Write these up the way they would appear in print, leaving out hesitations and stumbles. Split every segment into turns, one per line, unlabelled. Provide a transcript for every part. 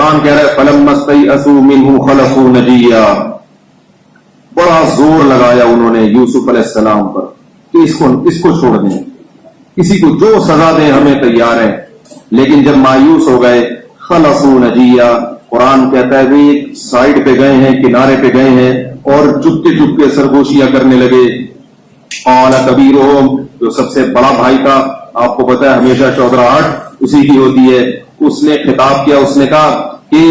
قرآن کہہ رہا ہے فَلَمَّا اسْتَيْأَسُوا مِنْهُ خَلَصُوا نَجِيًّا، بڑا زور لگایا انہوں نے یوسف علیہ السلام پر کہ اس کو چھوڑ دیں، کسی کو جو سزا دیں ہمیں تیار ہیں، لیکن جب مایوس ہو گئے خَلَصُوا نَجِيًّا، قرآن کہتا ہے وہ ایک سائڈ پہ گئے ہیں، کنارے پہ گئے ہیں اور چپ کے سرگوشیاں کرنے لگے۔ قال کبیرہم، جو سب سے بڑا بھائی تھا، آپ کو پتا ہے ہمیشہ چودراہٹ اسی کی ہوتی ہے، اس نے خطاب کیا، اس نے کہا کہ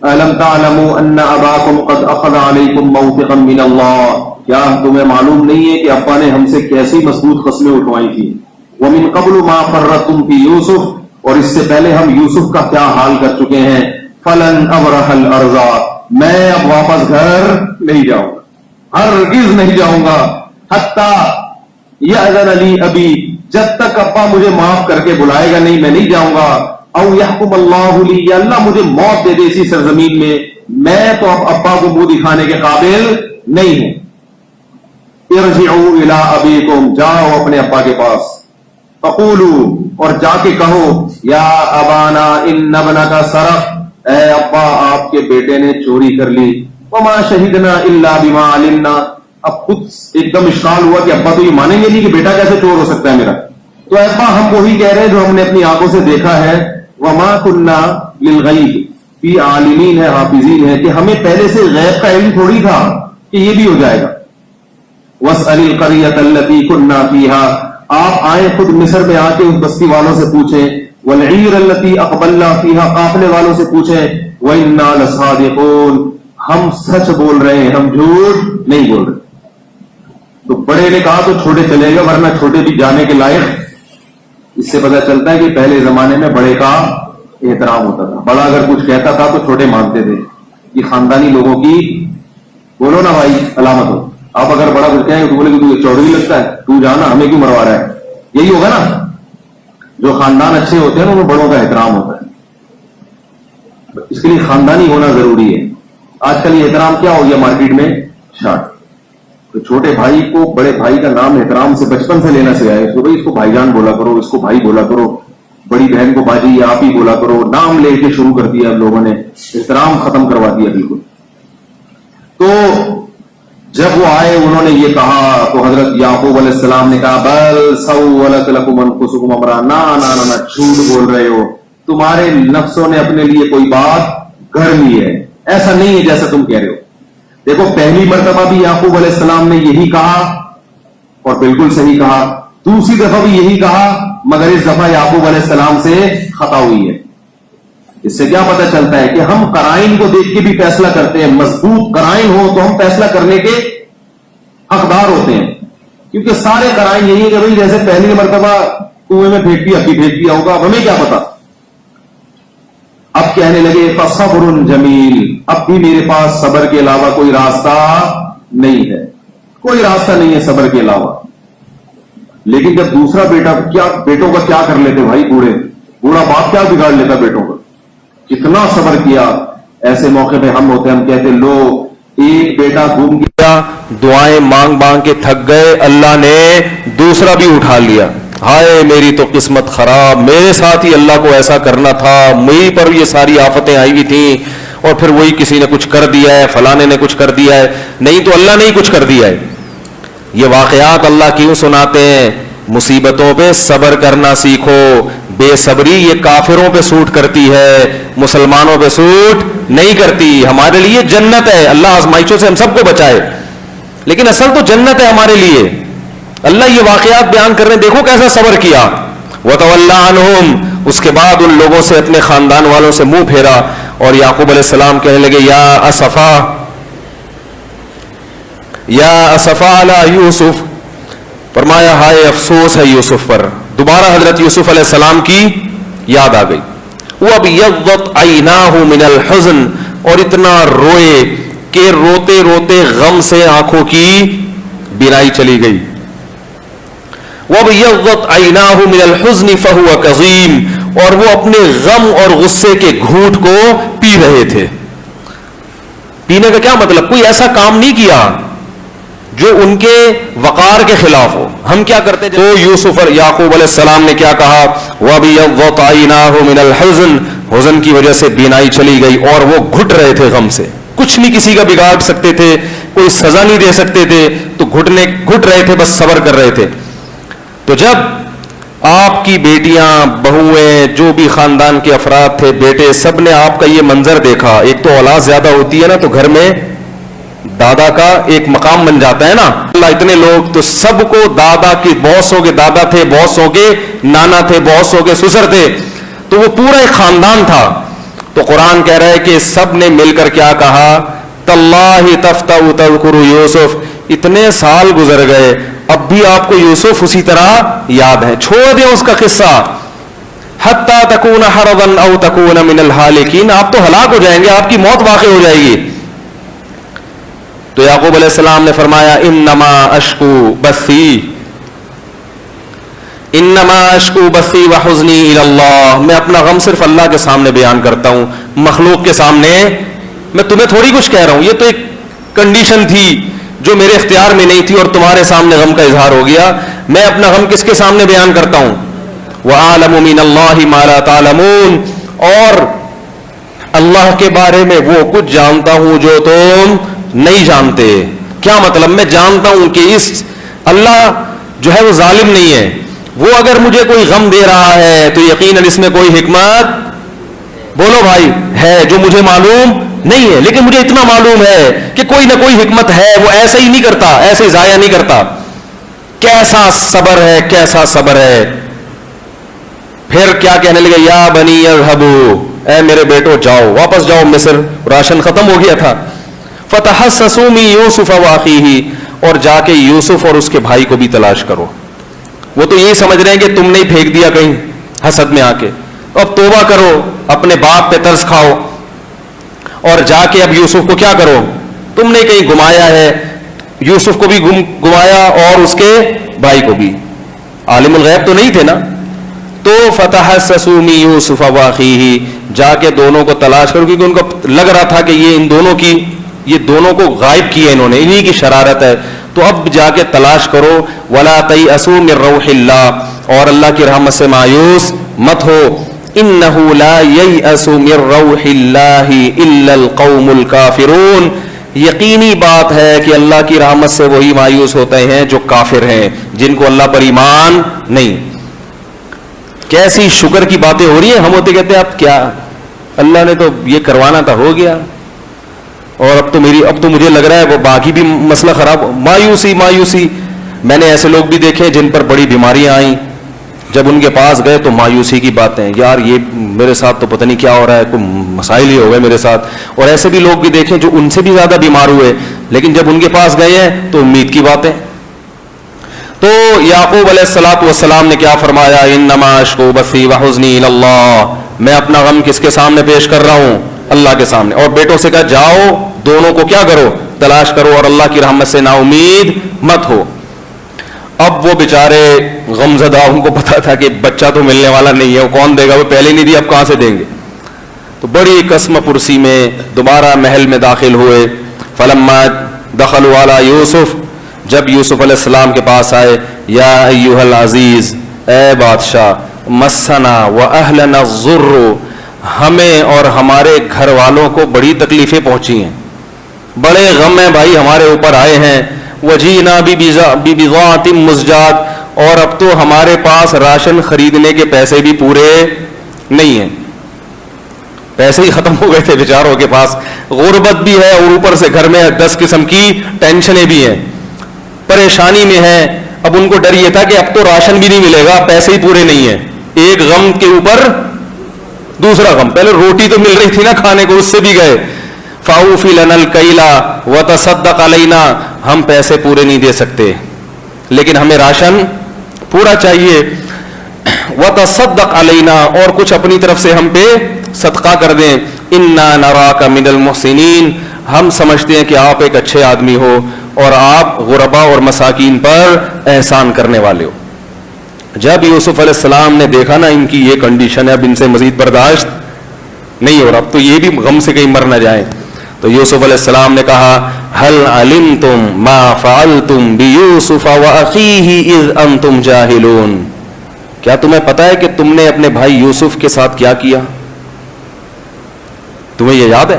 أَلَمْ تَعْلَمُوا أَنَّ أَبَاكُمْ قَدْ أَخَذَ عَلَيْكُمْ مَوْثِقًا مِّنَ اللَّهِ، کیا تمہیں معلوم نہیں ہے کہ ابا نے ہم سے کیسی مضبوط قسمیں اٹھوائی تھی؟ وَمِن قَبْلُ مَا فَرَّطْتُمْ فِي يُوسُف، اور اس سے پہلے ہم یوسف کا کیا حال کر چکے ہیں، فَلَنْ أَبْرَحَ الْأَرْضَ، میں اب واپس گھر نہیں جاؤں گا، ہرگز نہیں جاؤں گا، حَتَّى يَأْذَنَ لِي أَبِي، جب تک ابا مجھے معاف کر کے بلائے گا نہیں میں نہیں جاؤں گا، او یحکم اللہ لی، یا اللہ مجھے موت دے دے اسی سرزمین میں تو اب ابا کو منہ دکھانے کے قابل نہیں ہوں۔ ارجعوا الی ابیکم، جاؤ اپنے ابا کے پاس، فقولوا، اور جا کے کہو، یا ابانا ان ابنک سرق، اے ابا آپ کے بیٹے نے چوری کر لی، وما شہدنا الا بما علمنا، اب خود ایک دم اشکال ہوا کہ ابا تو یہ مانیں گے نہیں کہ بیٹا کیسے چور ہو سکتا ہے میرا، تو ابا ہم وہی کہہ رہے ہیں جو ہم نے اپنی آنکھوں سے دیکھا ہے، وما كنا للغیب فی عالمین ہے، حافظین ہے، کہ ہمیں پہلے سے غیب کا علم تھوڑی تھا کہ یہ بھی ہو جائے گا۔ واسأل القریۃ التی کنا فیہا، آپ آئیں خود مصر میں آ کے اس بستی والوں سے پوچھیں، والعیر التی اقبلنا فیہا، قافلے والوں سے پوچھیں، وإنا لصادقون، ہم سچ بول رہے ہیں، ہم جھوٹ نہیں بول رہے۔ تو بڑے نے کہا تو چھوٹے چلے گا، ورنہ چھوٹے بھی جانے کے لائق۔ اس سے پتہ چلتا ہے کہ پہلے زمانے میں بڑے کا احترام ہوتا تھا، بڑا اگر کچھ کہتا تھا تو چھوٹے مانتے تھے۔ یہ خاندانی لوگوں کی، بولو نا بھائی، علامت ہو۔ آپ اگر بڑا کچھ کہیں تو بولے کہ تو چودھری لگتا ہے، تو جانا، ہمیں کیوں مروا رہا ہے، یہی ہوگا نا۔ جو خاندان اچھے ہوتے ہیں نا ان میں بڑوں کا احترام ہوتا ہے، اس کے لیے خاندانی ہونا ضروری ہے۔ آج کل یہ احترام کیا ہو گیا مارکیٹ میں، شارٹ۔ تو چھوٹے بھائی کو بڑے بھائی کا نام احترام سے بچپن سے لینا سکھایا ہے، بھائی اس کو بھائی جان بولا کرو، اس کو بھائی بولا کرو، بڑی بہن کو باجی یا آپ ہی بولا کرو، نام لے کے شروع کر دیا لوگوں نے، احترام ختم کروا دیا بالکل۔ تو جب وہ آئے انہوں نے یہ کہا تو حضرت یعقوب علیہ السلام نے کہا بل سولت لکم انفسکم امرا، نا جھوٹ بول رہے ہو، تمہارے نفسوں نے اپنے لیے کوئی بات گھڑ لی ہے، ایسا نہیں ہے جیسا تم کہہ رہے ہو۔ دیکھو پہلی مرتبہ بھی یعقوب علیہ السلام نے یہی کہا اور بالکل صحیح کہا، دوسری دفعہ بھی یہی کہا، مگر اس دفعہ یعقوب علیہ السلام سے خطا ہوئی ہے۔ اس سے کیا پتہ چلتا ہے کہ ہم قرائن کو دیکھ کے بھی فیصلہ کرتے ہیں، مضبوط قرائن ہو تو ہم فیصلہ کرنے کے حقدار ہوتے ہیں، کیونکہ سارے قرائن یہی ہے کہ بھائی جیسے پہلی مرتبہ کنویں میں پھینک دیا، ابھی پھینک دیا ہوگا، اب ہمیں کیا پتا۔ اب کہنے لگے فصبر جمیل، اب بھی میرے پاس صبر کے علاوہ کوئی راستہ نہیں ہے، کوئی راستہ نہیں ہے صبر کے علاوہ۔ لیکن جب دوسرا بیٹا، کیا بیٹوں کا کیا کر لیتے بھائی، بوڑھا باپ کیا بگاڑ لیتا بیٹوں کا، کتنا صبر کیا۔ ایسے موقع پہ ہم ہوتے، ہم کہتے لو ایک بیٹا گم گیا، دعائیں مانگ مانگ کے تھک گئے، اللہ نے دوسرا بھی اٹھا لیا، ہائے میری تو قسمت خراب، میرے ساتھ ہی اللہ کو ایسا کرنا تھا، میری پر یہ ساری آفتیں آئی ہوئی تھیں، اور پھر وہی کسی نے کچھ کر دیا ہے، فلانے نے کچھ کر دیا ہے، نہیں تو اللہ نے ہی کچھ کر دیا ہے۔ یہ واقعات اللہ کیوں سناتے ہیں؟ مصیبتوں پہ صبر کرنا سیکھو۔ بے صبری یہ کافروں پہ سوٹ کرتی ہے، مسلمانوں پہ سوٹ نہیں کرتی۔ ہمارے لیے جنت ہے، اللہ آزمائشوں سے ہم سب کو بچائے، لیکن اصل تو جنت ہے ہمارے لیے۔ اللہ یہ واقعات بیان کر رہے ہیں، دیکھو کیسا صبر کیا۔ وَتَوَلَّى عَنْهُمْ، اس کے بعد ان لوگوں سے، اپنے خاندان والوں سے منہ پھیرا، اور یعقوب علیہ السلام کہنے لگے یا اسفا علی یوسف، فرمایا ہائے افسوس ہے یوسف پر۔ دوبارہ حضرت یوسف علیہ السلام کی یاد آ گئی۔ وَابْيَضَّتْ عَيْنَاهُ مِنَ الْحُزْنِ، اور اتنا روئے کہ روتے روتے غم سے آنکھوں کی بینائی چلی گئی۔ وَابْيَضَّتْ عَيْنَاهُ مِنَ الْحُزْنِ فَهُوَ كَظِيمٌ، اور وہ اپنے غم اور غصے کے گھونٹ کو پی رہے تھے۔ پینے کا کیا مطلب؟ کوئی ایسا کام نہیں کیا جو ان کے وقار کے خلاف ہو۔ ہم کیا کرتے ہیں؟ تو یوسف اور یعقوب علیہ السلام نے کیا کہا؟ وَابْيَضَّتْ عَيْنَاهُ مِنَ الْحُزْنِ
حزن کی وجہ سے بینائی چلی گئی اور وہ گھٹ رہے تھے غم سے. کچھ نہیں کسی کا بگاڑ سکتے تھے, کوئی سزا نہیں دے سکتے تھے, تو گھٹ رہے تھے, بس صبر کر رہے تھے. تو جب آپ کی بیٹیاں, بہویں, جو بھی خاندان کے افراد تھے, بیٹے, سب نے آپ کا یہ منظر دیکھا. ایک تو اولاد زیادہ ہوتی ہے نا, تو گھر میں دادا کا ایک مقام بن جاتا ہے نا. اللہ اتنے لوگ, تو سب کو دادا کی بہت سو کے دادا تھے, بہت سو کے نانا تھے, بہت سو کے سسر تھے, تو وہ پورا ایک خاندان تھا. تو قرآن کہہ رہا ہے کہ سب نے مل کر کیا کہا, تاللہ تفتأ تذکر یوسف, اتنے سال گزر گئے اب بھی آپ کو یوسف اسی طرح یاد ہے, چھوڑ دیں اس کا قصہ. حتی تکون حرضا او تکون من الہالکین, آپ تو ہلاک ہو جائیں گے, آپ کی موت واقع ہو جائے گی. تو یعقوب علیہ السلام نے فرمایا انما اشکو بثی, انما اشکو بثی وحزنی الی اللہ, میں اپنا غم صرف اللہ کے سامنے بیان کرتا ہوں, مخلوق کے سامنے. میں تمہیں تھوڑی کچھ کہہ رہا ہوں, یہ تو ایک کنڈیشن تھی جو میرے اختیار میں نہیں تھی اور تمہارے سامنے غم کا اظہار ہو گیا. میں اپنا غم کس کے سامنے بیان کرتا ہوں, وَأَعْلَمُ مِنَ اللَّهِ مَا لَا تَعْلَمُونَ, اور اللہ کے بارے میں وہ کچھ جانتا ہوں جو تم نہیں جانتے. کیا مطلب, میں جانتا ہوں کہ اس اللہ جو ہے وہ ظالم نہیں ہے, وہ اگر مجھے کوئی غم دے رہا ہے تو یقیناً اس میں کوئی حکمت, بولو بھائی, ہے جو مجھے معلوم نہیں ہے. لیکن مجھے اتنا معلوم ہے کہ کوئی نہ کوئی حکمت ہے, وہ ایسے ہی نہیں کرتا, ایسے ہی ضائع نہیں کرتا. کیسا صبر ہے, کیسا صبر ہے. پھر کیا کہنے لگے, یا بنی اذهبوا, اے میرے بیٹو جاؤ, واپس جاؤ مصر, راشن ختم ہو گیا تھا. فتحسسوا من یوسف واخیہ, اور جا کے یوسف اور اس کے بھائی کو بھی تلاش کرو. وہ تو یہی سمجھ رہے ہیں کہ تم نے پھینک دیا کہیں حسد میں آ کے, اب توبہ کرو, اپنے باپ پہ ترس کھاؤ, اور جا کے اب یوسف کو کیا کرو, تم نے کہیں گمایا ہے. یوسف کو بھی گمایا اور اس کے بھائی کو بھی. عالم الغیب تو نہیں تھے نا. تو فتحسسوا من یوسف واخیہ, جا کے دونوں کو تلاش کرو, کیونکہ ان کو لگ رہا تھا کہ یہ دونوں کو غائب کیے انہوں نے, انہی کی شرارت ہے. تو اب جا کے تلاش کرو. ولا تیأسوا من روح اللہ, اور اللہ کی رحمت سے مایوس مت ہو. انہ لا ییأس من روح اللہ الا القوم الکافرون, یقینی بات ہے کہ اللہ کی رحمت سے وہی مایوس ہوتے ہیں جو کافر ہیں, جن کو اللہ پر ایمان نہیں. کیسی شکر کی باتیں ہو رہی ہیں. ہم ہوتے کہتے ہیں اب کیا, اللہ نے تو یہ کروانا تھا, ہو گیا, اور اب تو مجھے لگ رہا ہے وہ باقی بھی مسئلہ خراب. مایوسی. میں نے ایسے لوگ بھی دیکھے جن پر بڑی بیماریاں آئیں, جب ان کے پاس گئے تو مایوسی کی باتیں, یار یہ میرے ساتھ تو پتہ نہیں کیا ہو رہا ہے, کوئی مسائل ہی ہو گئے میرے ساتھ. اور ایسے بھی لوگ بھی دیکھیں جو ان سے بھی زیادہ بیمار ہوئے, لیکن جب ان کے پاس گئے ہیں تو امید کی باتیں. تو یعقوب علیہ السلام نے کیا فرمایا, انما اشکو بثی وحزنی الی اللہ, میں اپنا غم کس کے سامنے پیش کر رہا ہوں, اللہ کے سامنے. اور بیٹوں سے کہا جاؤ دونوں کو کیا کرو, تلاش کرو, اور اللہ کی رحمت سے نا امید مت ہو. اب وہ بیچارے غمزدہ, ان کو پتا تھا کہ بچہ تو ملنے والا نہیں ہے, وہ کون دے گا, وہ پہلے نہیں دیا, اب کہاں سے دیں گے. تو بڑی قسم پرسی میں دوبارہ محل میں داخل ہوئے. فلما دخلوا علی یوسف, جب یوسف علیہ السلام کے پاس آئے, یا ایھا العزیز, اے بادشاہ, مسنا واہلنا الضر, ہمیں اور ہمارے گھر والوں کو بڑی تکلیفیں پہنچی ہیں, بڑے غم ہیں بھائی ہمارے اوپر آئے ہیں. وجینا ببضاعۃ مزجاۃ, اور اب تو ہمارے پاس راشن خریدنے کے پیسے بھی پورے نہیں ہیں, پیسے ہی ختم ہو گئے تھے بیچاروں کے پاس. غربت بھی ہے اور اوپر سے گھر میں 10 قسم کی ٹینشنیں بھی ہیں, پریشانی میں ہیں. اب ان کو ڈر یہ تھا کہ اب تو راشن بھی نہیں ملے گا, پیسے ہی پورے نہیں ہیں. ایک غم کے اوپر دوسرا غم, پہلے روٹی تو مل رہی تھی نا کھانے کو, اس سے بھی گئے. فَأَوْفِ لَنَا الْكَيْلَ وَتَصَدَّقْ عَلَيْنَا, ہم پیسے پورے نہیں دے سکتے لیکن ہمیں راشن پورا چاہیے. وَتَصَدَّقْ عَلَيْنَا, اور کچھ اپنی طرف سے ہم پہ صدقہ کر دیں. إِنَّا نَرَاكَ مِنَ الْمُحْسِنِينَ, ہم سمجھتے ہیں کہ آپ ایک اچھے آدمی ہو اور آپ غربا اور مساکین پر احسان کرنے والے ہو. جب یوسف علیہ السلام نے دیکھا نا ان کی یہ کنڈیشن ہے, اب ان سے مزید برداشت نہیں ہو رہا, اب تو یہ بھی غم سے کہیں مر نہ جائیں, تو یوسف علیہ السلام نے کہا هل علمتم ما فعلتم بيوسف واخيه اذ انتم جاهلون, کیا تمہیں پتا ہے کہ تم نے اپنے بھائی یوسف کے ساتھ کیا کیا تمہیں یہ یاد ہے؟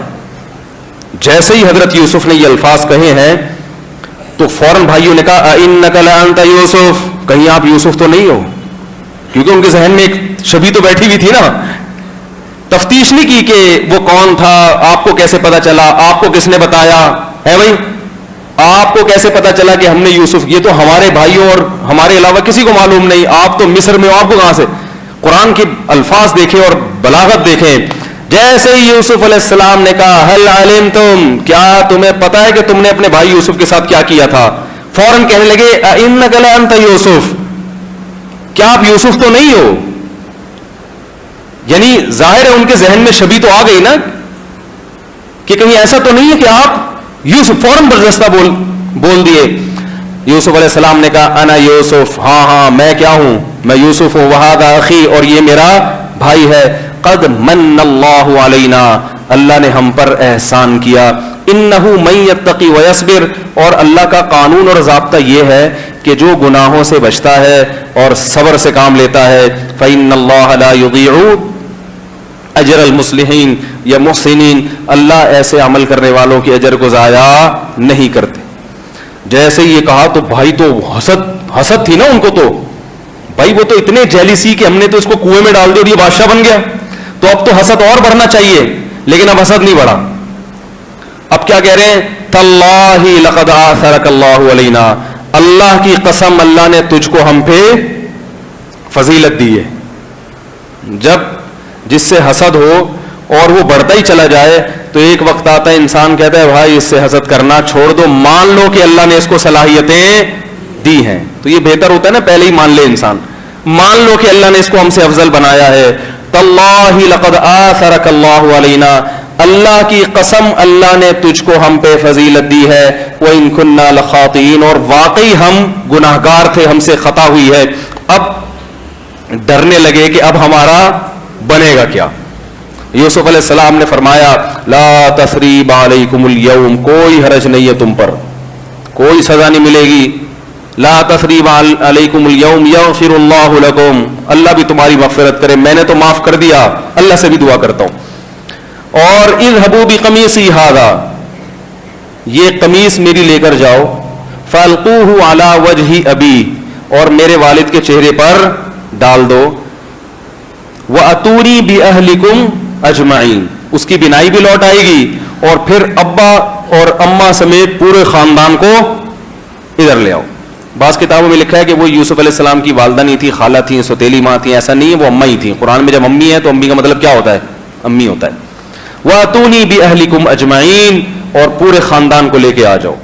جیسے ہی حضرت یوسف نے یہ الفاظ کہے ہیں تو فوراً بھائیوں نے کہا اِنَّكَ لَأَنْتَ یوسف، کہیں آپ یوسف تو نہیں ہو؟ کیونکہ ان کے ذہن میں ایک چھبی تو بیٹھی ہوئی تھی نا. تفتیش نہیں کی کہ وہ کون تھا، آپ کو کیسے پتا چلا، آپ کو کس نے بتایا ہے بھائی، آپ کو کیسے پتا چلا کہ ہم نے یوسف، یہ تو ہمارے بھائیوں اور ہمارے علاوہ کسی کو معلوم نہیں، آپ تو مصر میں ہو، آپ کو کہاں سے؟ قرآن کے الفاظ دیکھیں اور بلاغت دیکھیں. جیسے ہی یوسف علیہ السلام نے کہا هل علمتم، کیا تمہیں پتا ہے کہ تم نے اپنے بھائی یوسف کے ساتھ کیا کیا تھا، فوراً کہنے لگے اِنَّكَ لَأَنْتَ یوسف، کیا آپ یوسف تو نہیں ہو؟ یعنی ظاہر ہے ان کے ذہن میں شبیہ تو آ گئی نا کہ کہیں ایسا تو نہیں ہے کہ آپ یوسف، فوراً برجستہ بول دیے. یوسف علیہ السلام نے کہا انا یوسف، ہاں میں کیا ہوں، میں یوسف ہوں، وہذا اخی، اور یہ میرا بھائی ہے. قد من اللہ علینا، اللہ نے ہم پر احسان کیا. انہ من یتقی ویصبر، اور اللہ کا قانون اور ضابطہ یہ ہے کہ جو گناہوں سے بچتا ہے اور صبر سے کام لیتا ہے فإن اللہ لا یضیع اجر المصلحین یا محسنین، اللہ ایسے عمل کرنے والوں کے اجر کو ضائع نہیں کرتے. جیسے یہ کہا تو بھائی تو حسد تھی نا ان کو، تو بھائی وہ تو اتنے جیلیسی کہ ہم نے تو اس کو کنویں میں ڈال دیا اور یہ بادشاہ بن گیا، تو اب تو حسد اور بڑھنا چاہیے، لیکن اب حسد نہیں بڑھا. اب کیا کہہ رہے ہیں؟ تاللہ لقد آثرک اللہ علینا، اللہ کی قسم اللہ نے تجھ کو ہم پہ فضیلت دی ہے. جب جس سے حسد ہو اور وہ بڑھتا ہی چلا جائے تو ایک وقت آتا ہے انسان کہتا ہے بھائی اس سے حسد کرنا چھوڑ دو، مان لو کہ اللہ نے اس کو صلاحیتیں دی ہیں. تو یہ بہتر ہوتا ہے نا پہلے ہی مان لے انسان، مان لو کہ اللہ نے اس کو ہم سے افضل بنایا ہے. تاللہ لقد آثرک اللہ علینا، اللہ کی قسم اللہ نے تجھ کو ہم پہ فضیلت دی ہے. وَإِن كُنَّا لَخَاطِئِينَ، اور واقعی ہم گناہگار تھے، ہم سے خطا ہوئی ہے. اب ڈرنے لگے کہ اب ہمارا بنے گا کیا. یوسف علیہ السلام نے فرمایا لا تثریب علیکم اليوم، کوئی حرج نہیں ہے تم پر، کوئی سزا نہیں ملے گی. لا تثریب علیکم اليوم یغفر اللہ لکم، اللہ بھی تمہاری مغفرت کرے، میں نے تو معاف کر دیا، اللہ سے بھی دعا کرتا ہوں. اور اذهبوا بقمیصی ھذا، یہ قمیص میری لے کر جاؤ، فالقوه علی وجہ ابی، اور میرے والد کے چہرے پر ڈال دو. وَأَتُونِي بِأَهْلِكُمْ اجمعین، اس کی بینائی بھی لوٹ آئے گی اور پھر ابا اور اماں سمیت پورے خاندان کو ادھر لے آؤ. بعض کتابوں میں لکھا ہے کہ وہ یوسف علیہ السلام کی والدہ نہیں تھی، خالہ تھیں، سوتیلی ماں تھیں، ایسا نہیں ہے، وہ اماں ہی تھیں. قرآن میں جب امی ہے تو امی کا مطلب کیا ہوتا ہے؟ امی ہوتا ہے. وَأَتُونِي بِأَهْلِكُمْ اجمعین، اور پورے خاندان کو لے کے آ جاؤ.